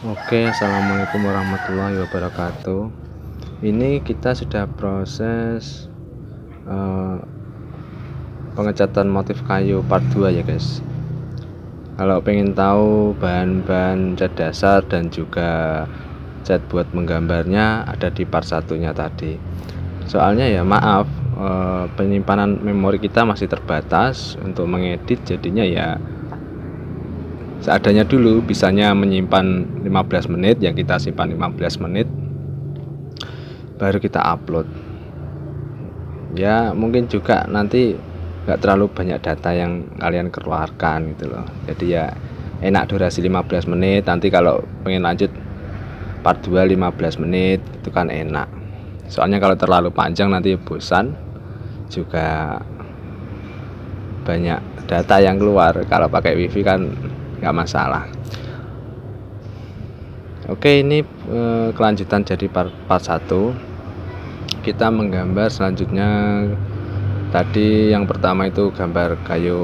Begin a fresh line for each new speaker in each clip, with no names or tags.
Oke, assalamualaikum warahmatullahi wabarakatuh. Ini kita sudah proses eh, pengecatan motif kayu part 2 ya guys. Kalau pengen tahu bahan-bahan cat dasar dan juga cat buat menggambarnya ada di part satunya tadi. Soalnya ya maaf, penyimpanan memori kita masih terbatas untuk mengedit, jadinya ya seadanya dulu. Bisanya menyimpan 15 menit, ya kita simpan 15 menit baru kita upload. Ya mungkin juga nanti nggak terlalu banyak data yang kalian keluarkan gitu loh, jadi ya enak durasi 15 menit. Nanti kalau pengen lanjut part 2 15 menit itu kan enak. Soalnya kalau terlalu panjang nanti bosan, juga banyak data yang keluar. Kalau pakai wifi kan nggak masalah. Oke, ini kelanjutan jadi part 1. Kita menggambar selanjutnya. Tadi yang pertama itu gambar kayu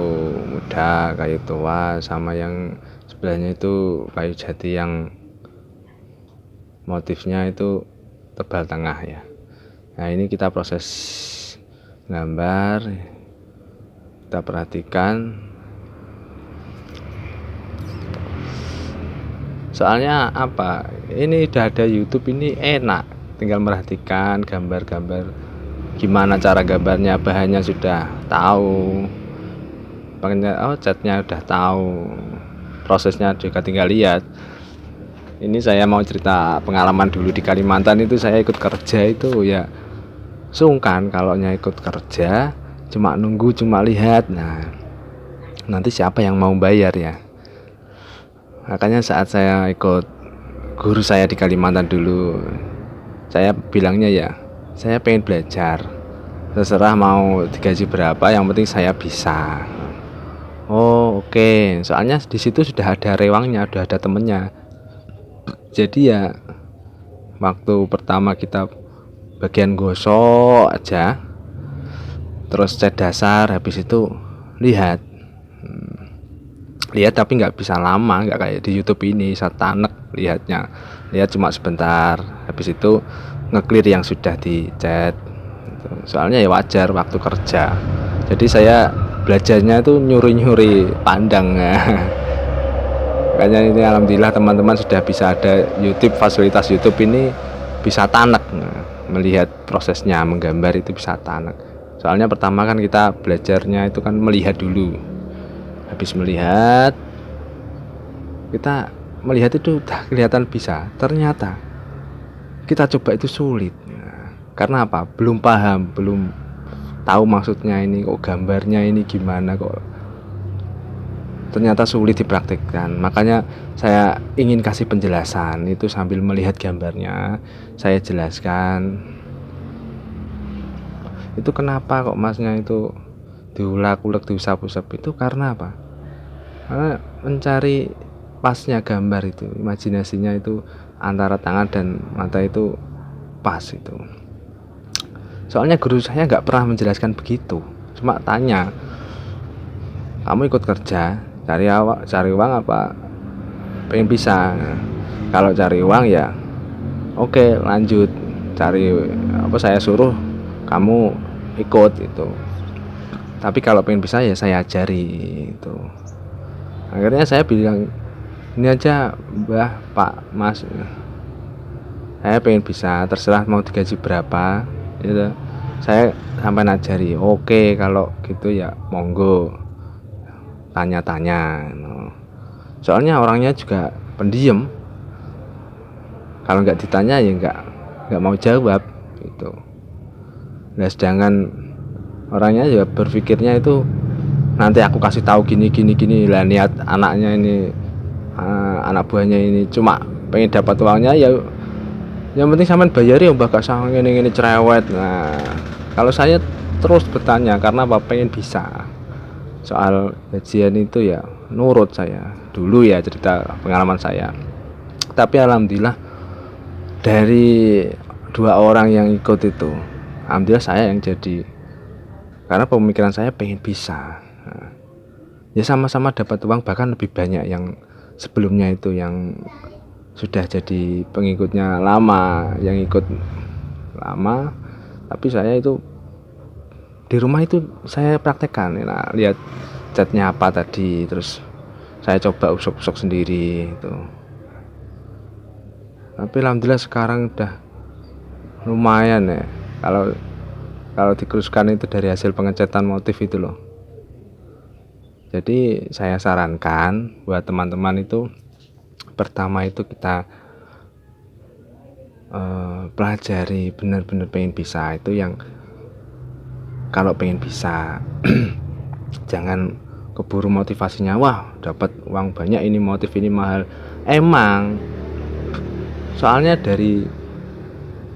muda, kayu tua, sama yang sebelahnya itu kayu jati yang motifnya itu tebal tengah ya. Nah ini kita proses gambar, kita perhatikan. Soalnya apa? Ini udah ada YouTube, ini enak, tinggal merhatikan gambar-gambar, gimana cara gambarnya, bahannya sudah tahu, catnya udah tahu, prosesnya juga tinggal lihat. Ini saya mau cerita pengalaman dulu di Kalimantan. Itu saya ikut kerja itu ya sungkan kalau ikut kerja cuma nunggu, cuma lihat. Nah nanti siapa yang mau bayar ya. Makanya saat saya ikut guru saya di Kalimantan dulu, saya bilangnya ya saya pengen belajar, terserah mau digaji berapa, yang penting saya bisa. Oh oke. Soalnya di situ sudah ada rewangnya, sudah ada temennya. Jadi ya waktu pertama kita bagian gosok aja, terus cat dasar, habis itu lihat. Lihat tapi nggak bisa lama, nggak kayak di YouTube ini saya tanek lihatnya. Lihat cuma sebentar, habis itu ngeclear yang sudah dicat. Soalnya ya wajar waktu kerja, jadi saya belajarnya itu nyuri-nyuri pandang. Makanya ini alhamdulillah teman-teman sudah bisa ada YouTube, fasilitas YouTube ini bisa tanek. Melihat prosesnya menggambar itu bisa tanek. Soalnya pertama kan kita belajarnya itu kan melihat dulu. Habis melihat, kita melihat itu udah kelihatan bisa. Ternyata kita coba itu sulit. Karena apa? Belum paham, belum tahu maksudnya ini, kok gambarnya ini gimana, kok ternyata sulit dipraktikkan. Makanya saya ingin kasih penjelasan itu sambil melihat gambarnya. Saya jelaskan itu kenapa kok masnya itu diulek-ulek, diusap-usap, itu karena apa? Karena mencari pasnya gambar itu, imajinasinya itu antara tangan dan mata itu pas itu. Soalnya guru saya nggak pernah menjelaskan begitu, cuma tanya, kamu ikut kerja cari uang apa pengen bisa? Kalau cari uang ya oke lanjut cari, apa saya suruh kamu ikut itu. Tapi kalau pengen bisa ya saya ajari itu. Akhirnya saya bilang, ini aja Mbah, Pak, Mas, saya pengen bisa, terserah mau digaji berapa gitu. Saya sampai najari. Oke kalau gitu ya monggo, tanya-tanya. Soalnya orangnya juga pendiam, kalau nggak ditanya ya nggak mau jawab gitu. Nah sedangkan orangnya ya berpikirnya itu nanti aku kasih tahu gini gini gini lah. Niat anaknya ini, anak buahnya ini cuma pengen dapat uangnya ya, yang penting sampean bayari ya Mbak, gak sang ini cerewet. Nah kalau saya terus bertanya karena apa, pengen bisa. Soal gajian itu ya nurut saya dulu ya, cerita pengalaman saya. Tapi alhamdulillah dari 2 orang yang ikut itu, alhamdulillah saya yang jadi, karena pemikiran saya pengen bisa. Nah, ya sama-sama dapat uang, bahkan lebih banyak yang sebelumnya itu yang sudah jadi pengikutnya lama, yang ikut lama, tapi saya itu di rumah itu saya praktekkan. Nah, lihat catnya apa tadi, terus saya coba usuk-usuk sendiri itu. Tapi alhamdulillah sekarang udah lumayan ya, kalau kalau diteruskan itu dari hasil pengecatan motif itu loh. Jadi saya sarankan buat teman-teman itu, pertama itu kita pelajari benar-benar pengen bisa itu, yang kalau pengen bisa jangan keburu motivasinya, wah dapat uang banyak ini, motif ini mahal. Emang soalnya dari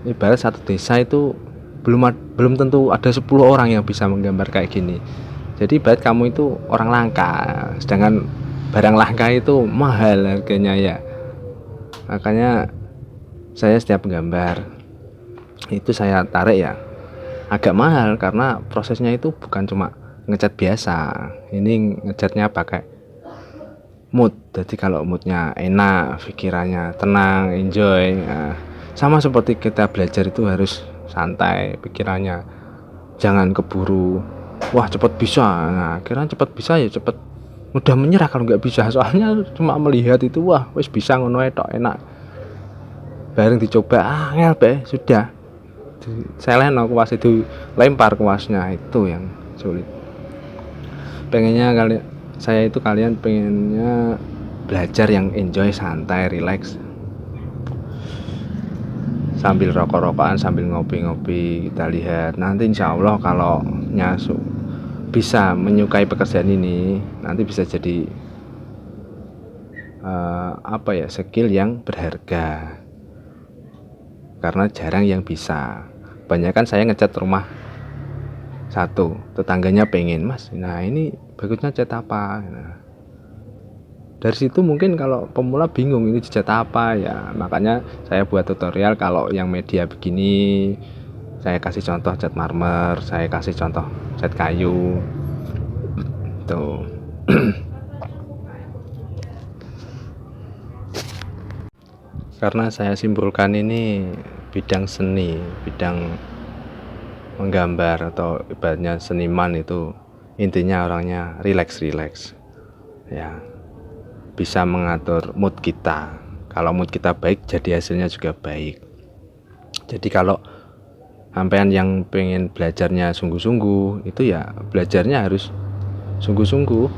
ibarat satu desa itu belum tentu ada 10 orang yang bisa menggambar kayak gini. Jadi ibarat kamu itu orang langka, sedangkan barang langka itu mahal harganya ya. Makanya saya setiap gambar itu saya tarik ya agak mahal, karena prosesnya itu bukan cuma ngecat biasa. Ini ngecatnya pakai mood. Jadi kalau moodnya enak, pikirannya tenang, enjoy. Nah, sama seperti kita belajar itu harus santai pikirannya, jangan keburu wah cepat bisa. Nah akhirnya cepat bisa ya cepat mudah menyerah kalau nggak bisa. Soalnya cuma melihat itu, wah wis bisa ngono tok enak, bareng dicoba angel be sudah seleno kuas itu, lempar kuasnya, itu yang sulit. Pengennya kalian pengennya belajar yang enjoy, santai, relax, sambil rokok-rokokan, sambil ngopi-ngopi. Kita lihat nanti insya Allah kalau nyasuk bisa menyukai pekerjaan ini, nanti bisa jadi skill yang berharga, karena jarang yang bisa. Banyak kan saya ngecat rumah satu, tetangganya pengen, mas nah ini bagusnya cat apa. Nah, dari situ mungkin kalau pemula bingung ini dicat apa ya, makanya saya buat tutorial. Kalau yang media begini saya kasih contoh cat marmer, saya kasih contoh cat kayu tuh. Karena saya simpulkan ini bidang seni, bidang menggambar atau ibaratnya seniman itu intinya orangnya relax ya, bisa mengatur mood kita. Kalau mood kita baik, jadi hasilnya juga baik. Jadi kalau sampean yang pengen belajarnya sungguh-sungguh, itu ya belajarnya harus sungguh-sungguh,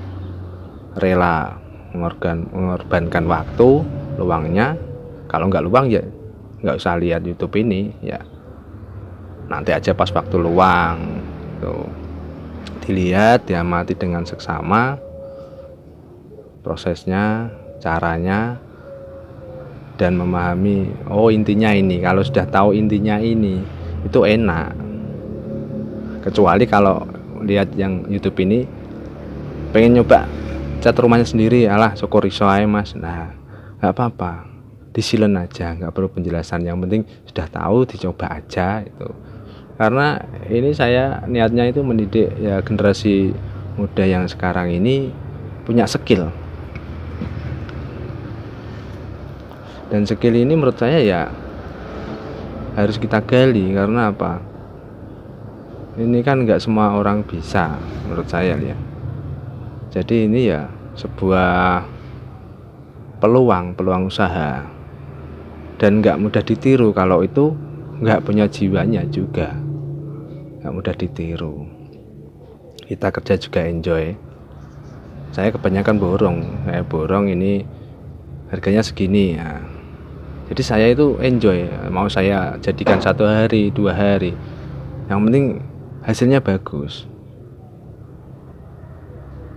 rela mengorbankan waktu luangnya. Kalau nggak luang ya nggak usah lihat YouTube ini ya, nanti aja pas waktu luang tuh dilihat, diamati dengan seksama prosesnya, caranya, dan memahami oh intinya ini. Kalau sudah tahu intinya ini itu enak. Kecuali kalau lihat yang YouTube ini pengen nyoba cat rumahnya sendiri, alah syukur iso ae mas. Nah nggak apa-apa, disilen aja, nggak perlu penjelasan, yang penting sudah tahu dicoba aja itu. Karena ini saya niatnya itu mendidik ya generasi muda yang sekarang ini punya skill, dan skill ini menurut saya ya harus kita gali. Karena apa, ini kan nggak semua orang bisa menurut saya ya. Jadi ini ya sebuah peluang usaha, dan nggak mudah ditiru. Kalau itu nggak punya jiwanya juga nggak mudah ditiru. Kita kerja juga enjoy. Saya kebanyakan borong ini harganya segini ya, jadi saya itu enjoy. Mau saya jadikan 1 hari 2 hari, yang penting hasilnya bagus.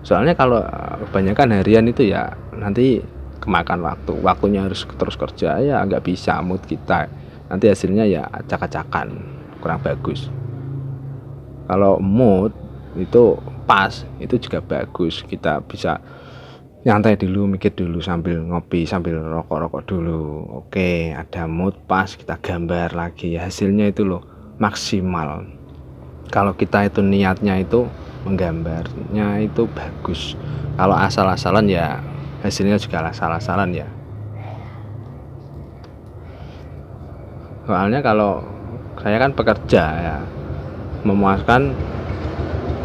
Soalnya kalau kebanyakan harian itu ya nanti kemakan waktunya harus terus kerja ya, nggak bisa mood kita, nanti hasilnya ya acak-acakan, kurang bagus. Kalau mood itu pas, itu juga bagus. Kita bisa nyantai dulu, mikir dulu, sambil ngopi, sambil rokok dulu. Oke, ada mood pas, kita gambar lagi, hasilnya itu loh maksimal. Kalau kita itu niatnya itu menggambarnya itu bagus. Kalau asal-asalan ya hasilnya juga asal-asalan ya. Soalnya kalau saya kan pekerja ya, memuaskan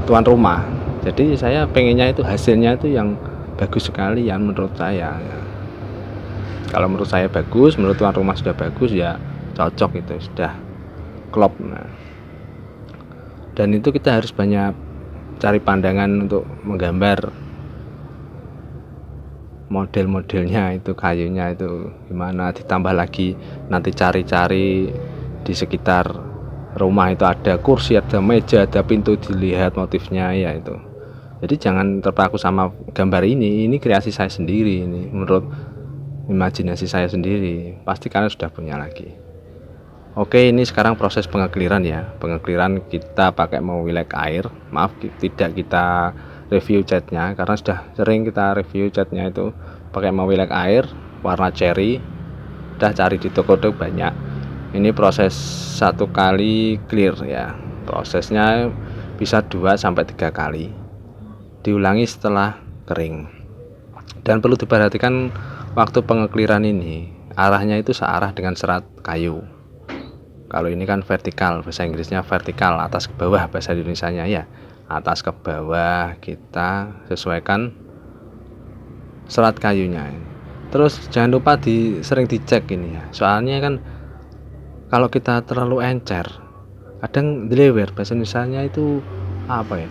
tuan rumah, jadi saya pengennya itu hasilnya itu yang bagus sekali ya menurut saya ya. Kalau menurut saya bagus, menurut tuan rumah sudah bagus ya cocok, itu sudah klop. Nah, dan itu kita harus banyak cari pandangan untuk menggambar model-modelnya, itu kayunya itu gimana, ditambah lagi nanti cari-cari di sekitar rumah itu ada kursi, ada meja, ada pintu, dilihat motifnya ya itu. Jadi jangan terpaku sama gambar ini kreasi saya sendiri, ini menurut imajinasi saya sendiri, pasti kalian sudah punya lagi. Oke, ini sekarang proses pengekliran ya. Pengekliran kita pakai mewilek air. Maaf, tidak kita review catnya karena sudah sering kita review catnya itu pakai mewilek air warna cherry. Udah cari di toko-toko banyak. Ini proses 1 kali clear ya. Prosesnya bisa 2-3 kali. Diulangi setelah kering. Dan perlu diperhatikan waktu pengekliran ini, arahnya itu searah dengan serat kayu. Kalau ini kan vertikal, bahasa Inggrisnya vertikal, atas ke bawah, bahasa Indonesianya ya atas ke bawah. Kita sesuaikan serat kayunya. Terus jangan lupa sering dicek ini ya, soalnya kan kalau kita terlalu encer kadang delewer, bahasa Indonesianya itu apa ya,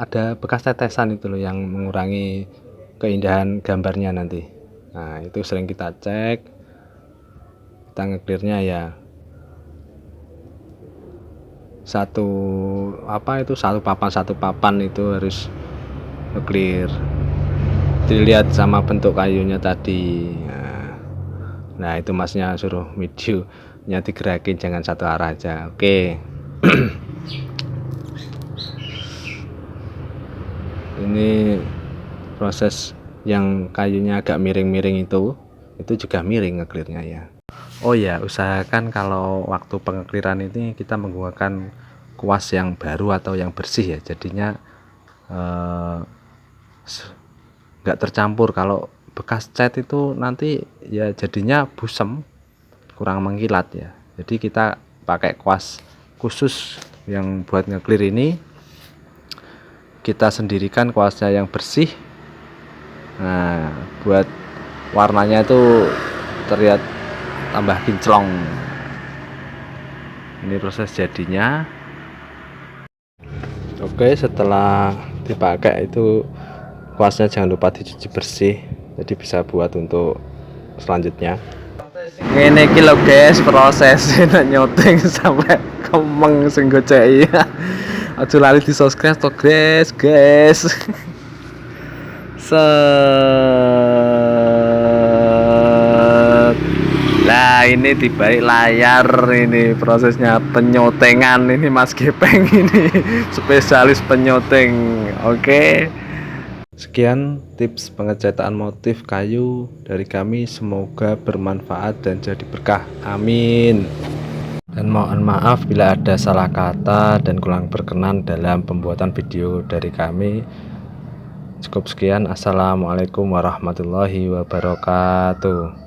ada bekas tetesan itu loh yang mengurangi keindahan gambarnya nanti. Nah, itu sering kita cek, kita ngeklirnya ya satu papan itu harus clear, dilihat sama bentuk kayunya tadi. Nah itu masnya suruh videonya digerakin, jangan satu arah aja. Oke. Ini proses yang kayunya agak miring-miring itu juga miring ngeklirnya ya. Oh ya, usahakan kalau waktu pengekliran ini kita menggunakan kuas yang baru atau yang bersih ya, jadinya nggak tercampur. Kalau bekas cat itu nanti ya jadinya busem, kurang mengkilat ya. Jadi kita pakai kuas khusus yang buat ngeklir ini, kita sendirikan kuasnya yang bersih. Nah, buat warnanya itu terlihat tambah kinclong. Ini proses jadinya. Oke, setelah dipakai itu kuasnya jangan lupa dicuci bersih, jadi bisa buat untuk selanjutnya. Ini kilo guys, proses nyoteng sampai kemeng sing gocek ya. Aja lali di subscribe to guys. Nah ini di balik layar ini prosesnya penyotengan ini Mas Gepeng ini spesialis penyoteng. Oke. Sekian tips pengecatan motif kayu dari kami, semoga bermanfaat dan jadi berkah. Amin. Dan mohon maaf bila ada salah kata dan kurang berkenan dalam pembuatan video dari kami. Cukup sekian. Assalamualaikum warahmatullahi wabarakatuh.